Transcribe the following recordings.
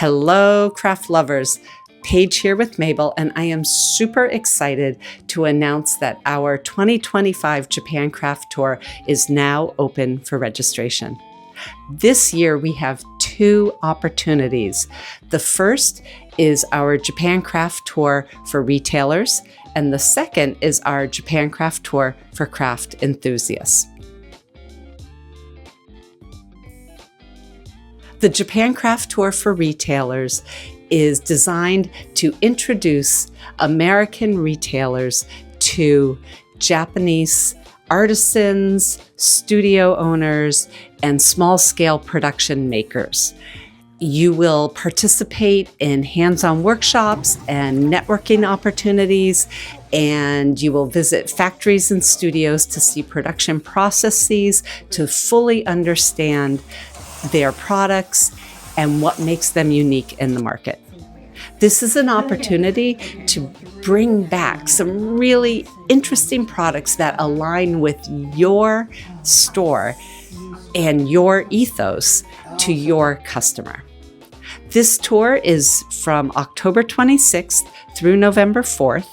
Hello, craft lovers. Paige here with m.a.b.e.l, and I am super excited to announce that our 2025 Japan Craft Tour is now open for registration. This year, we have two opportunities. The first is our Japan Craft Tour for retailers, and the second is our Japan Craft Tour for craft enthusiasts. The Japan Craft Tour for retailers is designed to introduce American retailers to Japanese artisans, studio owners, and small-scale production makers. You will participate in hands-on workshops and networking opportunities, and you will visit factories and studios to see production processes to fully understand their products and what makes them unique in the market. This is an opportunity to bring back some really interesting products that align with your store and your ethos to your customer. This tour is from October 26th through November 4th.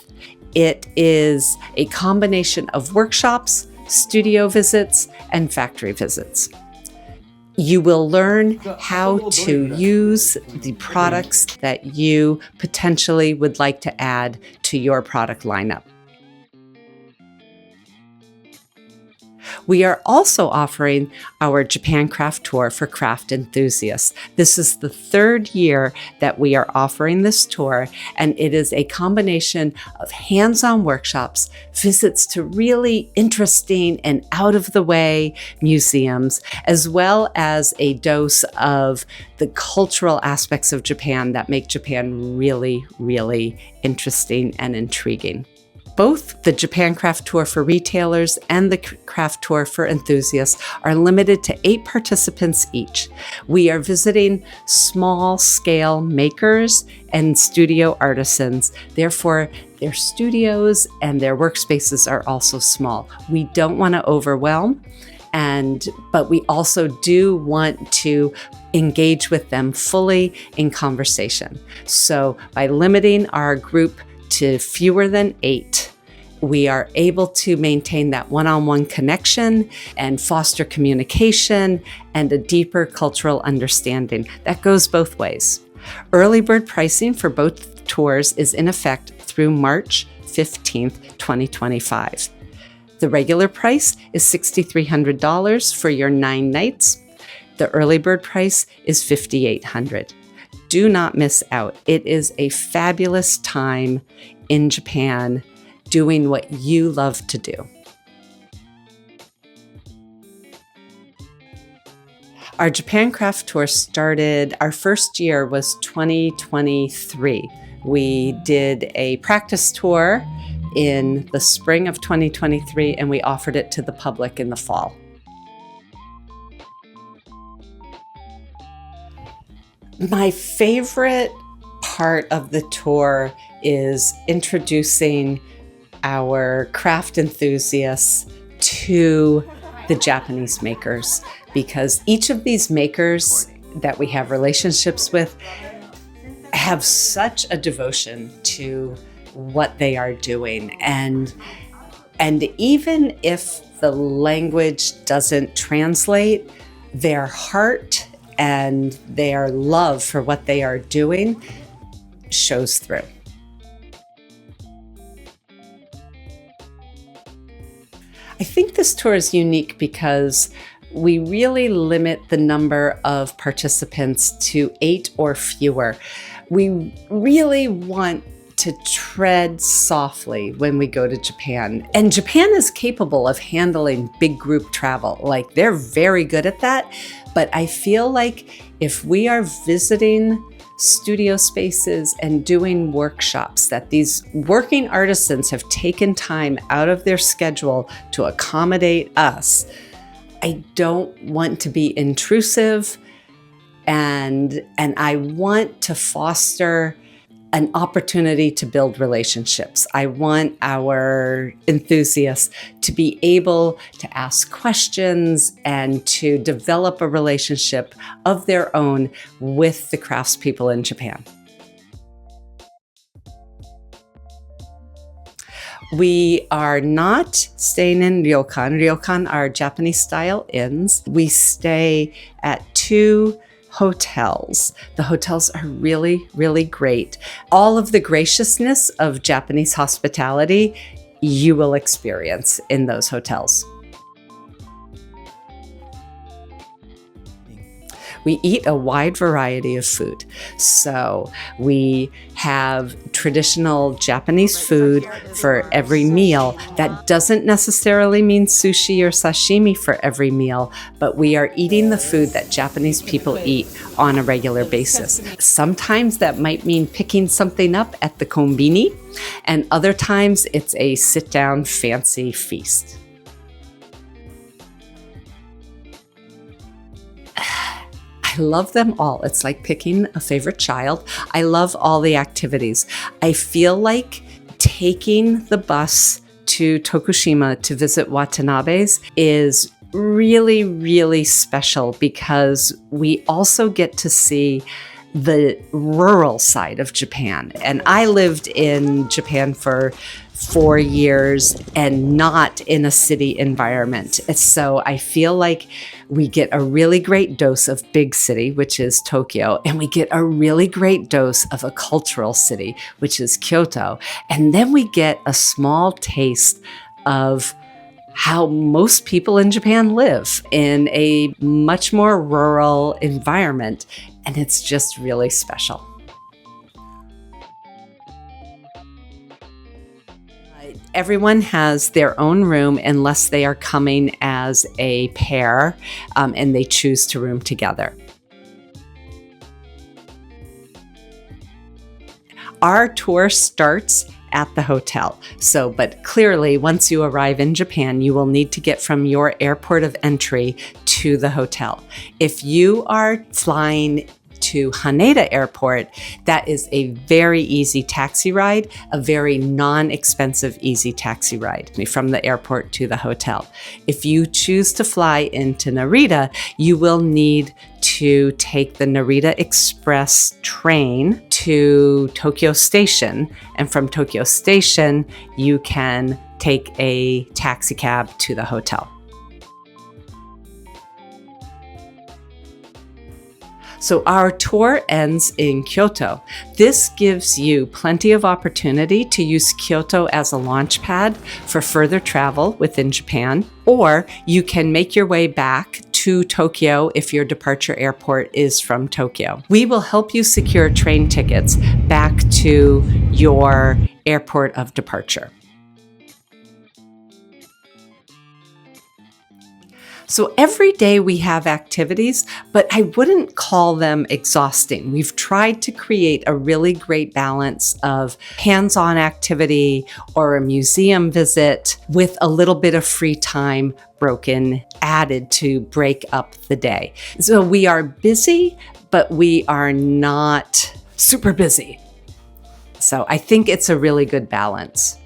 It is a combination of workshops, studio visits, and factory visits. You will learn how to use the products that you potentially would like to add to your product lineup. We are also offering our Japan Craft Tour for craft enthusiasts. This is the third year that we are offering this tour, and it is a combination of hands-on workshops, visits to really interesting and out-of-the-way museums, as well as a dose of the cultural aspects of Japan that make Japan really, really interesting and intriguing. Both the Japan Craft Tour for retailers and the Craft Tour for enthusiasts are limited to 8 participants each. We are visiting small-scale makers and studio artisans. Therefore, their studios and their workspaces are also small. We don't want to overwhelm, but we also do want to engage with them fully in conversation. So by limiting our group to fewer than 8, we are able to maintain that one-on-one connection and foster communication and a deeper cultural understanding. That goes both ways. Early bird pricing for both tours is in effect through March 15th, 2025. The regular price is $6,300 for your 9 nights. The early bird price is $5,800. Do not miss out. It is a fabulous time in Japan doing what you love to do. Our Japan Craft Tour started, our first year was 2023. We did a practice tour in the spring of 2023, and we offered it to the public in the fall. My favorite part of the tour is introducing our craft enthusiasts to the Japanese makers, because each of these makers that we have relationships with have such a devotion to what they are doing. And even if the language doesn't translate, their heart and their love for what they are doing shows through. I think this tour is unique because we really limit the number of participants to 8 or fewer. We really want to tread softly when we go to Japan. And Japan is capable of handling big group travel. Like, they're very good at that. But I feel like if we are visiting studio spaces and doing workshops, that these working artisans have taken time out of their schedule to accommodate us, I don't want to be intrusive, and I want to foster an opportunity to build relationships. I want our enthusiasts to be able to ask questions and to develop a relationship of their own with the craftspeople in Japan. We are not staying in Ryokan. Ryokan are Japanese-style inns. We stay at 2 hotels. The hotels are really, really great. All of the graciousness of Japanese hospitality you will experience in those hotels. We eat a wide variety of food. So we have traditional Japanese food for every meal. That doesn't necessarily mean sushi or sashimi for every meal, but we are eating the food that Japanese people eat on a regular basis. Sometimes that might mean picking something up at the konbini, and other times it's a sit-down fancy feast. I love them all. It's like picking a favorite child. I love all the activities. I feel like taking the bus to Tokushima to visit Watanabe's is really, really special because we also get to see the rural side of Japan. And I lived in Japan for 4 years and not in a city environment. So I feel like we get a really great dose of big city, which is Tokyo, and we get a really great dose of a cultural city, which is Kyoto. And then we get a small taste of how most people in Japan live in a much more rural environment. And it's just really special. Everyone has their own room unless they are coming as a pair and they choose to room together. Our tour starts at the hotel. But clearly, once you arrive in Japan, you will need to get from your airport of entry to the hotel. If you are flying to Haneda Airport, that is a very easy taxi ride, a very non-expensive easy taxi ride from the airport to the hotel. If you choose to fly into Narita, you will need to take the Narita Express train to Tokyo Station, and from Tokyo Station, you can take a taxi cab to the hotel. So our tour ends in Kyoto. This gives you plenty of opportunity to use Kyoto as a launch pad for further travel within Japan, or you can make your way back to Tokyo if your departure airport is from Tokyo. We will help you secure train tickets back to your airport of departure. So every day we have activities, but I wouldn't call them exhausting. We've tried to create a really great balance of hands-on activity or a museum visit with a little bit of free time added to break up the day. So we are busy, but we are not super busy. So I think it's a really good balance.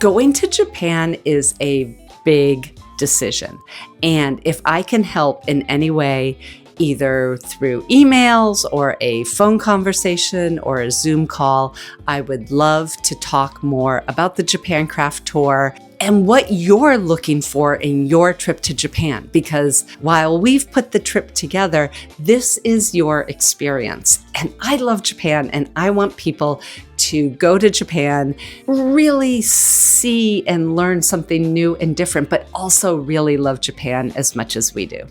Going to Japan is a big decision. And if I can help in any way, either through emails or a phone conversation or a Zoom call, I would love to talk more about the Japan Craft Tour and what you're looking for in your trip to Japan. Because while we've put the trip together, this is your experience. And I love Japan, and I want people to go to Japan, really see and learn something new and different, but also really love Japan as much as we do.